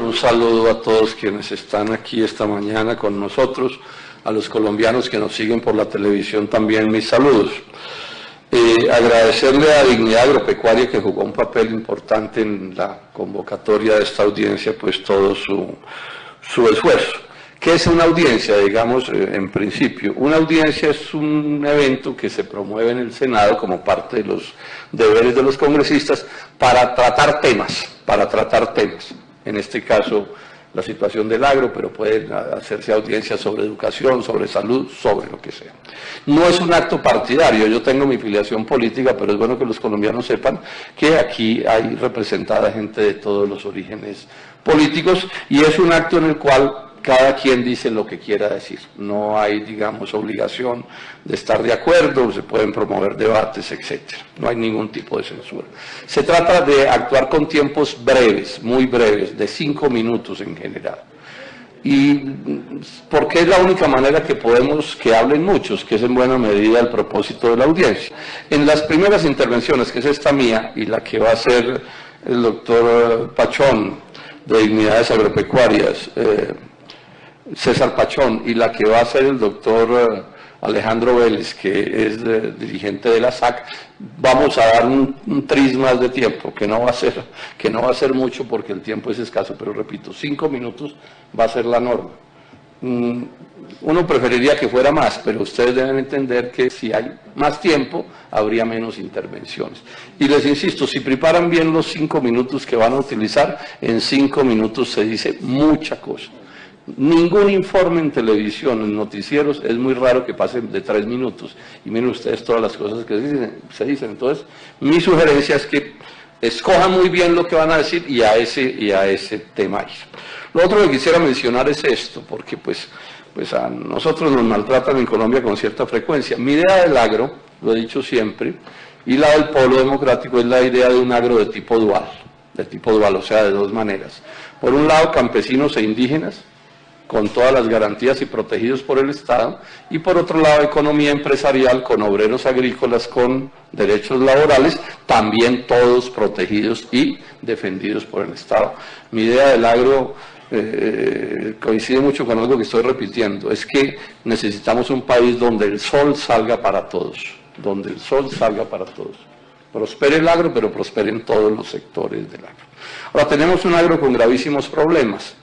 un saludo a todos quienes están aquí esta mañana con nosotros, a los colombianos que nos siguen por la televisión también mis saludos. Agradecerle a Dignidad Agropecuaria, que jugó un papel importante en la convocatoria de esta audiencia, pues todo su esfuerzo. ¿Qué es una audiencia? Digamos, en principio, una audiencia es un evento que se promueve en el Senado como parte de los deberes de los congresistas para tratar temas, En este caso, la situación del agro, pero pueden hacerse audiencias sobre educación, sobre salud, sobre lo que sea. No es un acto partidario, yo tengo mi filiación política, pero es bueno que los colombianos sepan que aquí hay representada gente de todos los orígenes políticos y es un acto en el cual cada quien dice lo que quiera decir. No hay, digamos, obligación de estar de acuerdo, se pueden promover debates, etc. No hay ningún tipo de censura. Se trata de actuar con tiempos breves, muy breves, de 5 minutos en general. Y porque es la única manera que podemos que hablen muchos, que es en buena medida el propósito de la audiencia. En las primeras intervenciones, que es esta mía, y la que va a hacer el doctor Pachón, de Dignidades Agropecuarias, César Pachón, y la que va a ser el doctor Alejandro Vélez, que es dirigente de la SAC, vamos a dar un tris más de tiempo, que no va a ser mucho porque el tiempo es escaso, pero repito, 5 minutos va a ser la norma. Uno preferiría que fuera más, pero ustedes deben entender que si hay más tiempo, habría menos intervenciones. Y les insisto, si preparan bien los 5 minutos que van a utilizar, en 5 minutos se dice mucha cosa. Ningún informe en televisión, en noticieros, es muy raro que pase de 3 minutos. Y miren ustedes todas las cosas que se dicen. Entonces, mi sugerencia es que escojan muy bien lo que van a decir y a ese tema ir. Lo otro que quisiera mencionar es esto, porque pues a nosotros nos maltratan en Colombia con cierta frecuencia. Mi idea del agro, lo he dicho siempre, y la del Polo Democrático es la idea de un agro de tipo dual, o sea, de 2 maneras. Por un lado, campesinos e indígenas, con todas las garantías y protegidos por el Estado, y por otro lado economía empresarial con obreros agrícolas con derechos laborales, también todos protegidos y defendidos por el Estado. Mi idea del agro coincide mucho con algo que estoy repitiendo, es que necesitamos un país donde el sol salga para todos, Prospere el agro, pero prosperen todos los sectores del agro. Ahora tenemos un agro con gravísimos problemas.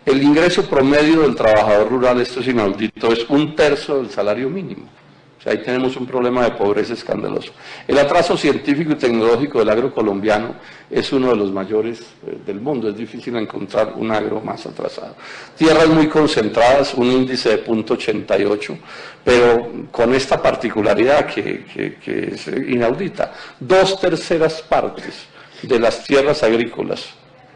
El ingreso promedio del trabajador rural, esto es inaudito, es 1/3 del salario mínimo. O sea, ahí tenemos un problema de pobreza escandaloso. El atraso científico y tecnológico del agro colombiano es uno de los mayores del mundo. Es difícil encontrar un agro más atrasado. Tierras muy concentradas, un índice de 0.88, pero con esta particularidad que es inaudita. 2/3 partes de las tierras agrícolas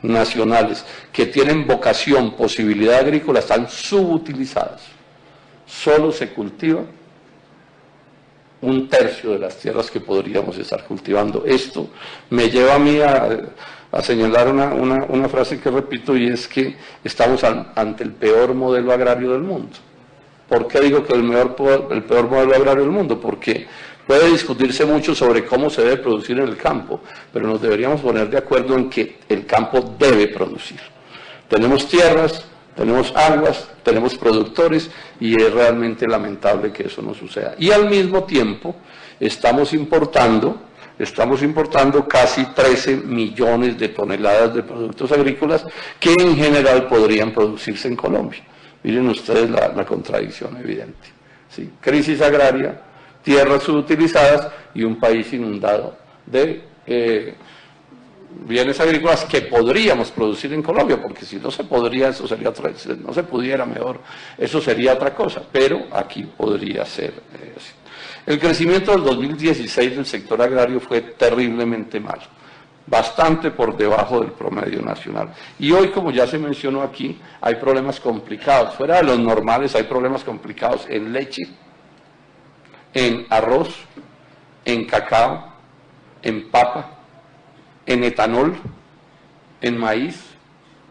nacionales que tienen vocación, posibilidad agrícola, están subutilizadas. Solo se cultiva 1/3 de las tierras que podríamos estar cultivando. Esto me lleva a mí a señalar una frase que repito, y es que estamos ante el peor modelo agrario del mundo. ¿Por qué digo que el peor modelo agrario del mundo? Porque puede discutirse mucho sobre cómo se debe producir en el campo, pero nos deberíamos poner de acuerdo en que el campo debe producir. Tenemos tierras, tenemos aguas, tenemos productores y es realmente lamentable que eso no suceda. Y al mismo tiempo estamos importando casi 13 millones de toneladas de productos agrícolas que en general podrían producirse en Colombia. Miren ustedes la contradicción evidente. ¿Sí? Crisis agraria, tierras subutilizadas y un país inundado de bienes agrícolas que podríamos producir en Colombia, porque si no se podría, eso sería no se pudiera mejor, eso sería otra cosa, pero aquí podría ser así. El crecimiento del 2016 del sector agrario fue terriblemente malo, bastante por debajo del promedio nacional. Y hoy, como ya se mencionó aquí, hay problemas complicados, fuera de los normales hay problemas complicados en leche, en arroz, en cacao, en papa, en etanol, en maíz,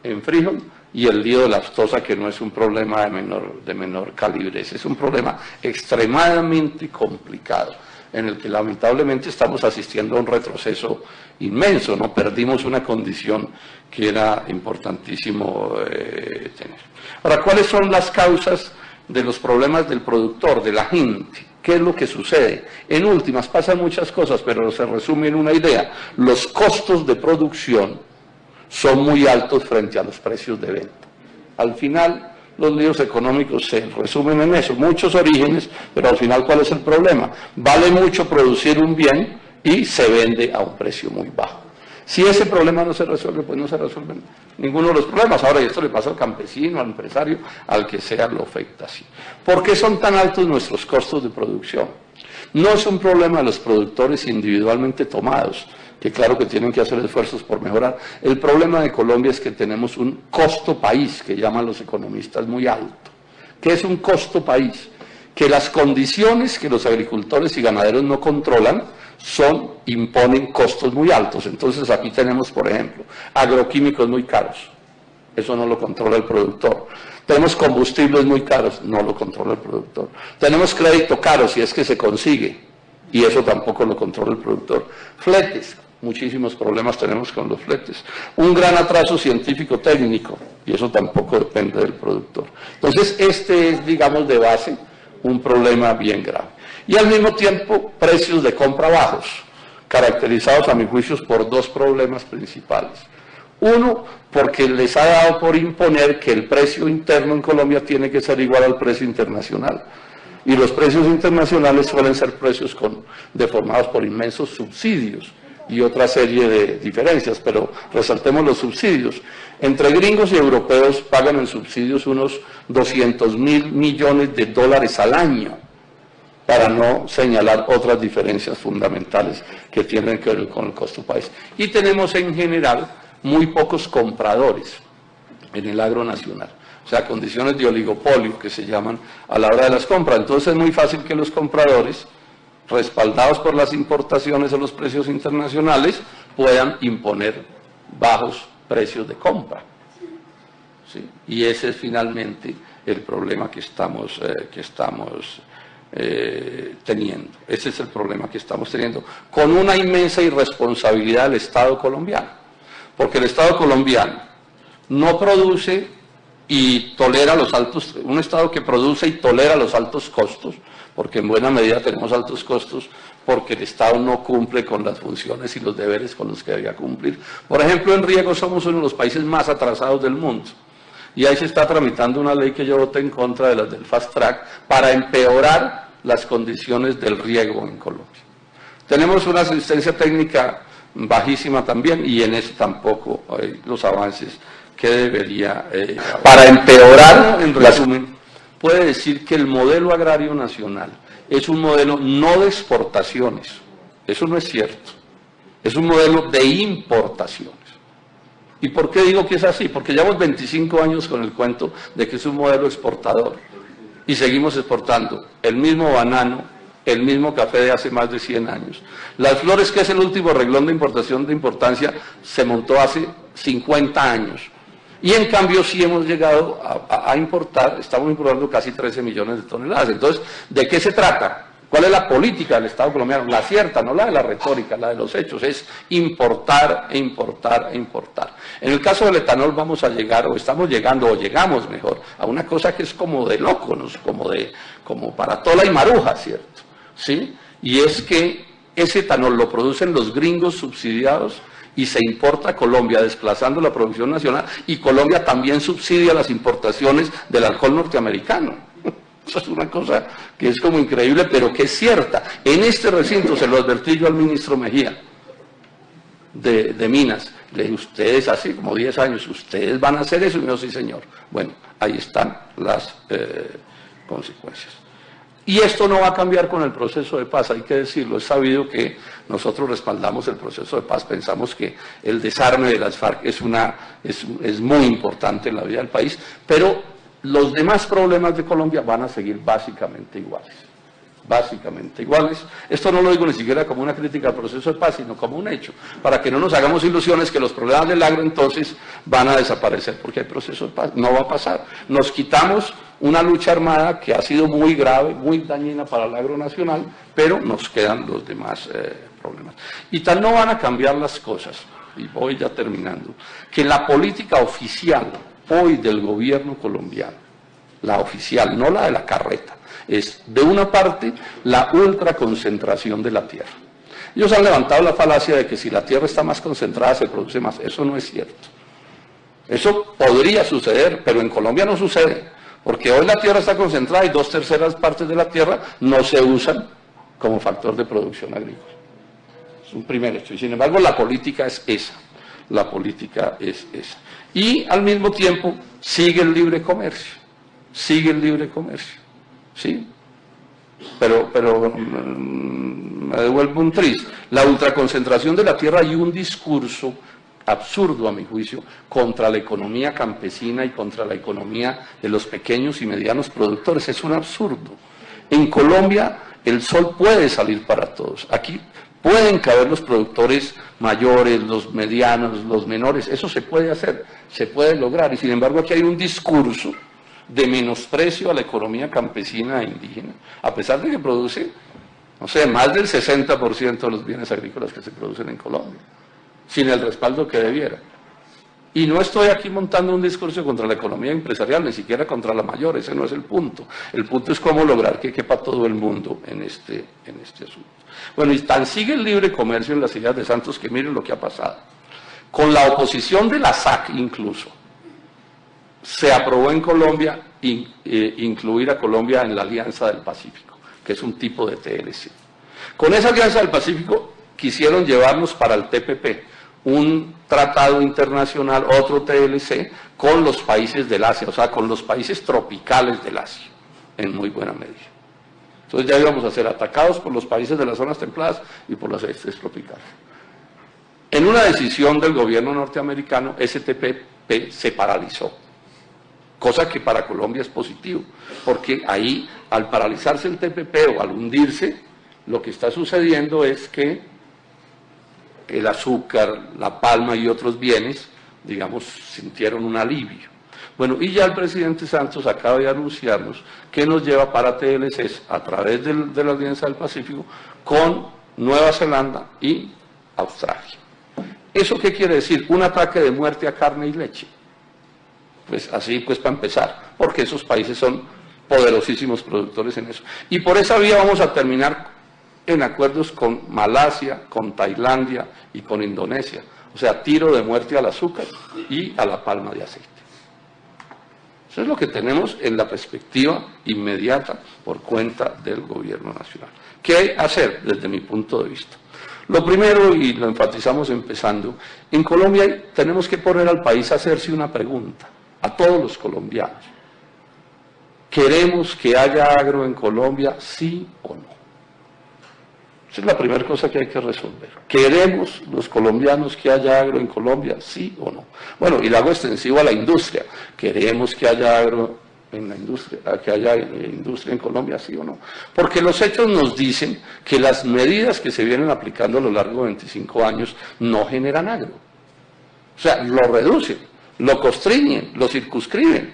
en frijol y el lío de la aftosa, que no es un problema de menor calibre, es un problema extremadamente complicado. en el que lamentablemente estamos asistiendo a un retroceso inmenso, ¿no? Perdimos una condición que era importantísimo tener. Ahora, ¿cuáles son las causas de los problemas del productor, de la gente? ¿Qué es lo que sucede? En últimas, pasan muchas cosas, pero se resume en una idea. Los costos de producción son muy altos frente a los precios de venta. Al final, los líos económicos se resumen en eso, muchos orígenes, pero al final, ¿cuál es el problema? Vale mucho producir un bien y se vende a un precio muy bajo. Si ese problema no se resuelve, pues no se resuelven ninguno de los problemas. Ahora, y esto le pasa al campesino, al empresario, al que sea, lo afecta así. ¿Por qué son tan altos nuestros costos de producción? No es un problema de los productores individualmente tomados, que claro que tienen que hacer esfuerzos por mejorar. El problema de Colombia es que tenemos un costo país, que llaman los economistas, muy alto. ¿Qué es un costo país? Que las condiciones que los agricultores y ganaderos no controlan imponen costos muy altos. Entonces aquí tenemos, por ejemplo, agroquímicos muy caros. Eso no lo controla el productor. Tenemos combustibles muy caros, no lo controla el productor. Tenemos crédito caro si es que se consigue, y eso tampoco lo controla el productor. Fletes, muchísimos problemas tenemos con los fletes. Un gran atraso científico-técnico, y eso tampoco depende del productor. Entonces este es, digamos, de base un problema bien grave. Y al mismo tiempo, precios de compra bajos, caracterizados a mi juicio por dos problemas principales. Uno, porque les ha dado por imponer que el precio interno en Colombia tiene que ser igual al precio internacional. Y los precios internacionales suelen ser precios deformados por inmensos subsidios y otra serie de diferencias, pero resaltemos los subsidios. Entre gringos y europeos pagan en subsidios unos 200.000 millones de dólares al año, para no señalar otras diferencias fundamentales que tienen que ver con el costo país. Y tenemos en general muy pocos compradores en el agro nacional, o sea, condiciones de oligopolio que se llaman a la hora de las compras. Entonces es muy fácil que los compradores, respaldados por las importaciones o los precios internacionales, puedan imponer bajos precios de compra. ¿Sí? Y ese es finalmente el problema que estamos teniendo. Ese es el problema que estamos teniendo, con una inmensa irresponsabilidad del Estado colombiano, porque el Estado colombiano no produce y tolera los altos, un Estado que produce y tolera los altos costos, porque en buena medida tenemos altos costos, porque el Estado no cumple con las funciones y los deberes con los que debía cumplir. Por ejemplo, en riego somos uno de los países más atrasados del mundo. Y ahí se está tramitando una ley que yo voté en contra de las del Fast Track para empeorar las condiciones del riego en Colombia. Tenemos una asistencia técnica bajísima también y en eso tampoco hay los avances que debería haber. Para empeorar, en resumen, puede decir que el modelo agrario nacional es un modelo no de exportaciones, eso no es cierto, es un modelo de importaciones. ¿Y por qué digo que es así? Porque llevamos 25 años con el cuento de que es un modelo exportador y seguimos exportando el mismo banano, el mismo café de hace más de 100 años. Las flores, que es el último reglón de importación de importancia, se montó hace 50 años. Y en cambio sí hemos llegado a importar, estamos importando casi 13 millones de toneladas. Entonces, ¿de qué se trata? ¿Cuál es la política del Estado colombiano? La cierta, no la de la retórica, la de los hechos, es importar e importar e importar. En el caso del etanol vamos a llegar, o estamos llegando, o llegamos mejor, a una cosa que es como de locos, como para tola y maruja, ¿cierto? ¿Sí? Y es que ese etanol lo producen los gringos subsidiados y se importa a Colombia, desplazando la producción nacional, y Colombia también subsidia las importaciones del alcohol norteamericano. Eso es una cosa que es como increíble, pero que es cierta. En este recinto se lo advertí yo al ministro Mejía de Minas. Le dije, ustedes hace como 10 años, ¿ustedes van a hacer eso? Y me dijo, sí, señor. Bueno, ahí están las consecuencias. Y esto no va a cambiar con el proceso de paz, hay que decirlo. Es sabido que nosotros respaldamos el proceso de paz, pensamos que el desarme de las FARC es muy importante en la vida del país, pero los demás problemas de Colombia van a seguir básicamente iguales. Básicamente iguales. Esto no lo digo ni siquiera como una crítica al proceso de paz, sino como un hecho, para que no nos hagamos ilusiones que los problemas del agro entonces van a desaparecer, porque hay proceso de paz. No va a pasar. Nos quitamos una lucha armada que ha sido muy grave, muy dañina para el agro nacional, pero nos quedan los demás problemas. Y tal no van a cambiar las cosas, y voy ya terminando, que la política oficial hoy del gobierno colombiano, la oficial, no la de la carreta, es de una parte la ultraconcentración de la tierra. Ellos han levantado la falacia de que si la tierra está más concentrada se produce más. Eso no es cierto. Eso podría suceder, pero en Colombia no sucede, porque hoy la tierra está concentrada y 2/3 partes de la tierra no se usan como factor de producción agrícola. Es un primer hecho. Y sin embargo la política es esa. La política es esa. Y al mismo tiempo sigue el libre comercio. Sigue el libre comercio. ¿Sí? Pero me devuelvo un tris. La ultraconcentración de la tierra y un discurso absurdo, a mi juicio, contra la economía campesina y contra la economía de los pequeños y medianos productores. Es un absurdo. En Colombia el sol puede salir para todos. Aquí pueden caber los productores mayores, los medianos, los menores. Eso se puede hacer, se puede lograr. Y sin embargo aquí hay un discurso de menosprecio a la economía campesina e indígena, a pesar de que produce, no sé, más del 60% de los bienes agrícolas que se producen en Colombia, sin el respaldo que debiera. Y no estoy aquí montando un discurso contra la economía empresarial, ni siquiera contra la mayor, ese no es el punto. El punto es cómo lograr que quepa todo el mundo en este asunto. Bueno, y tan sigue el libre comercio en las ideas de Santos que miren lo que ha pasado. Con la oposición de la SAC incluso, se aprobó en Colombia incluir a Colombia en la Alianza del Pacífico, que es un tipo de TLC. Con esa Alianza del Pacífico quisieron llevarnos para el TPP, un tratado internacional, otro TLC, con los países del Asia, o sea, con los países tropicales del Asia, en muy buena medida. Entonces ya íbamos a ser atacados por los países de las zonas templadas y por las estes tropicales. En una decisión del gobierno norteamericano, ese TPP se paralizó. Cosa que para Colombia es positivo, porque ahí, al paralizarse el TPP o al hundirse, lo que está sucediendo es que el azúcar, la palma y otros bienes, digamos, sintieron un alivio. Bueno, y ya el presidente Santos acaba de anunciarnos que nos lleva para TLCs a través de la Alianza del Pacífico con Nueva Zelanda y Australia. ¿Eso qué quiere decir? Un ataque de muerte a carne y leche. Pues así, pues para empezar, porque esos países son poderosísimos productores en eso. Y por esa vía vamos a terminar en acuerdos con Malasia, con Tailandia y con Indonesia. O sea, tiro de muerte al azúcar y a la palma de aceite. Eso es lo que tenemos en la perspectiva inmediata por cuenta del gobierno nacional. ¿Qué hacer desde mi punto de vista? Lo primero, y lo enfatizamos empezando, en Colombia tenemos que poner al país a hacerse una pregunta, a todos los colombianos. ¿Queremos que haya agro en Colombia, sí o no? Esa es la primera cosa que hay que resolver. ¿Queremos los colombianos que haya agro en Colombia, sí o no? Bueno, y lo hago extensivo a la industria. ¿Queremos que haya agro en la industria, que haya industria en Colombia, sí o no? Porque los hechos nos dicen que las medidas que se vienen aplicando a lo largo de 25 años no generan agro. O sea, lo reducen, lo constriñen, lo circunscriben,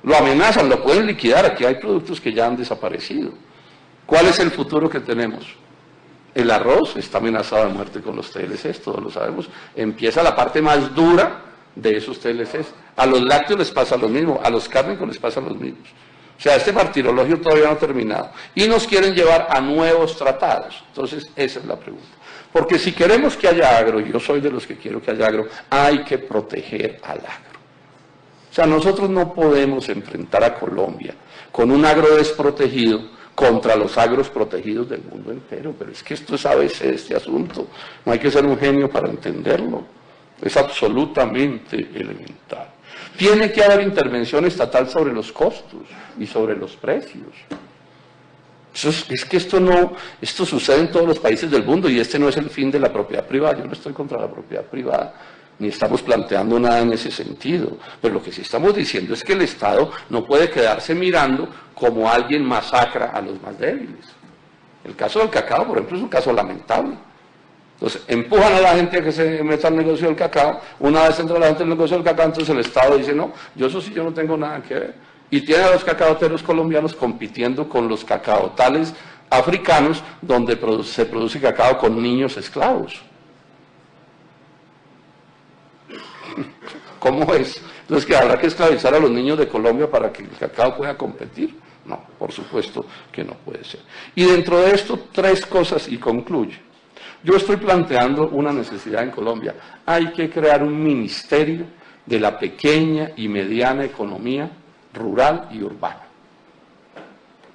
lo amenazan, lo pueden liquidar. Aquí hay productos que ya han desaparecido. ¿Cuál es el futuro que tenemos? El arroz está amenazado de muerte con los TLCs, todos lo sabemos. Empieza la parte más dura de esos TLCs. A los lácteos les pasa lo mismo, a los cárnicos les pasa lo mismo. O sea, este martirologio todavía no ha terminado. Y nos quieren llevar a nuevos tratados. Entonces, esa es la pregunta. Porque si queremos que haya agro, y yo soy de los que quiero que haya agro, hay que proteger al agro. O sea, nosotros no podemos enfrentar a Colombia con un agro desprotegido contra los agros protegidos del mundo entero, pero es que esto es ABC de este asunto, no hay que ser un genio para entenderlo, es absolutamente elemental. Tiene que haber intervención estatal sobre los costos y sobre los precios. Es que esto sucede en todos los países del mundo y este no es el fin de la propiedad privada. Yo no estoy contra la propiedad privada, ni estamos planteando nada en ese sentido, pero lo que sí estamos diciendo es que el Estado no puede quedarse mirando como alguien masacra a los más débiles. El caso del cacao, por ejemplo, es un caso lamentable. Entonces, empujan a la gente a que se meta al negocio del cacao. Una vez entra la gente al negocio del cacao, entonces el Estado dice, no, yo eso sí, yo no tengo nada que ver. Y tiene a los cacaoteros colombianos compitiendo con los cacaotales africanos, donde se produce cacao con niños esclavos. ¿Cómo es? Entonces, ¿que habrá que esclavizar a los niños de Colombia para que el cacao pueda competir? No, por supuesto que no puede ser. Y dentro de esto, 3 cosas y concluye. Yo estoy planteando una necesidad en Colombia. Hay que crear un ministerio de la pequeña y mediana economía rural y urbana.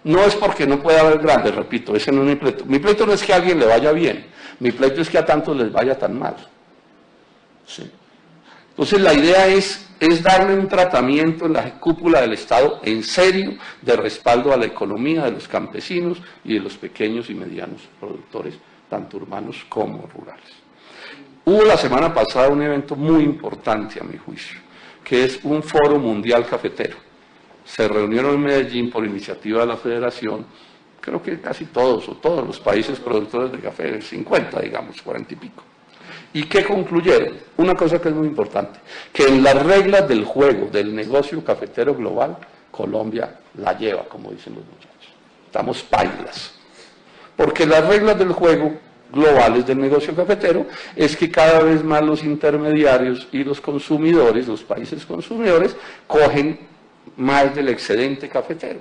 No es porque no pueda haber grandes, repito, ese no es mi pleito. Mi pleito no es que a alguien le vaya bien, mi pleito es que a tantos les vaya tan mal. ¿Sí? Entonces la idea es darle un tratamiento en la cúpula del Estado en serio de respaldo a la economía de los campesinos y de los pequeños y medianos productores, tanto urbanos como rurales. Hubo la semana pasada un evento muy importante a mi juicio, que es un foro mundial cafetero. Se reunieron en Medellín por iniciativa de la Federación, creo que casi todos o todos los países productores de café, 50 digamos, 40 y pico. ¿Y qué concluyeron? Una cosa que es muy importante, que en las reglas del juego del negocio cafetero global, Colombia la lleva, como dicen los muchachos. Estamos pailas. Porque las reglas del juego globales del negocio cafetero es que cada vez más los intermediarios y los consumidores, los países consumidores, cogen más del excedente cafetero.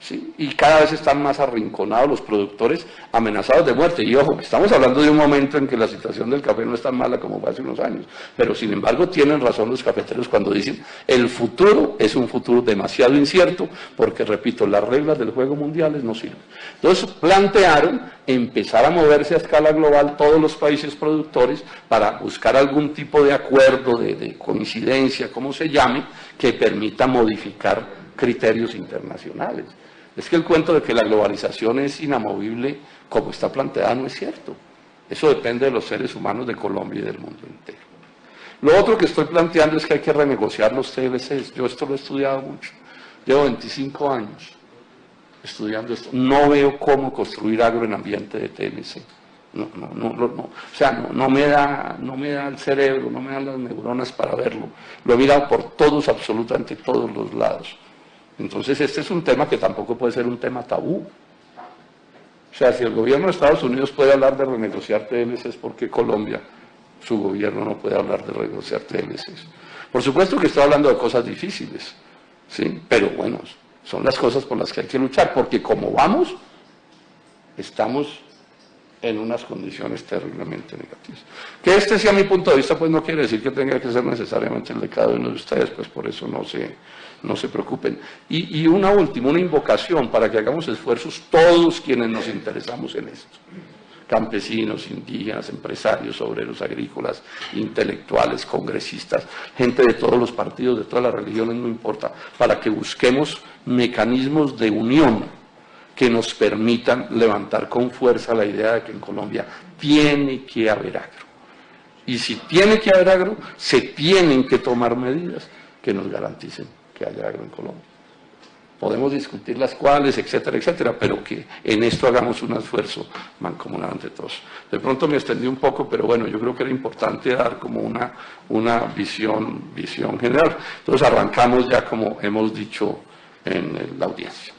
¿Sí? Y cada vez están más arrinconados los productores, amenazados de muerte. Y ojo, estamos hablando de un momento en que la situación del café no es tan mala como fue hace unos años, pero sin embargo tienen razón los cafeteros cuando dicen el futuro es un futuro demasiado incierto, porque repito, las reglas del juego mundiales no sirven. Entonces plantearon empezar a moverse a escala global todos los países productores para buscar algún tipo de acuerdo, de coincidencia, como se llame, que permita modificar criterios internacionales. Es que el cuento de que la globalización es inamovible, como está planteada, no es cierto. Eso depende de los seres humanos de Colombia y del mundo entero. Lo otro que estoy planteando es que hay que renegociar los TLCs. Yo esto lo he estudiado mucho. Llevo 25 años estudiando esto. No veo cómo construir agro en ambiente de TLC. No. O sea, no me da el cerebro, no me dan las neuronas para verlo. Lo he mirado por todos, absolutamente todos los lados. Entonces este es un tema que tampoco puede ser un tema tabú. O sea, si el gobierno de Estados Unidos puede hablar de renegociar TLCs, ¿por qué Colombia, su gobierno, no puede hablar de renegociar TLCs? Por supuesto que estoy hablando de cosas difíciles, ¿sí? Pero bueno, son las cosas por las que hay que luchar, porque como vamos, estamos en unas condiciones terriblemente negativas. Que este sea mi punto de vista, pues no quiere decir que tenga que ser necesariamente el de cada uno de ustedes, pues por eso no se preocupen. Y una última, una invocación para que hagamos esfuerzos todos quienes nos interesamos en esto. Campesinos, indígenas, empresarios, obreros agrícolas, intelectuales, congresistas, gente de todos los partidos, de todas las religiones, no importa, para que busquemos mecanismos de unión que nos permitan levantar con fuerza la idea de que en Colombia tiene que haber agro. Y si tiene que haber agro, se tienen que tomar medidas que nos garanticen que haya agro en Colombia. Podemos discutir las cuales, etcétera, etcétera, pero que en esto hagamos un esfuerzo mancomunado entre todos. De pronto me extendí un poco, pero bueno, yo creo que era importante dar como una visión general. Entonces arrancamos ya, como hemos dicho en la audiencia.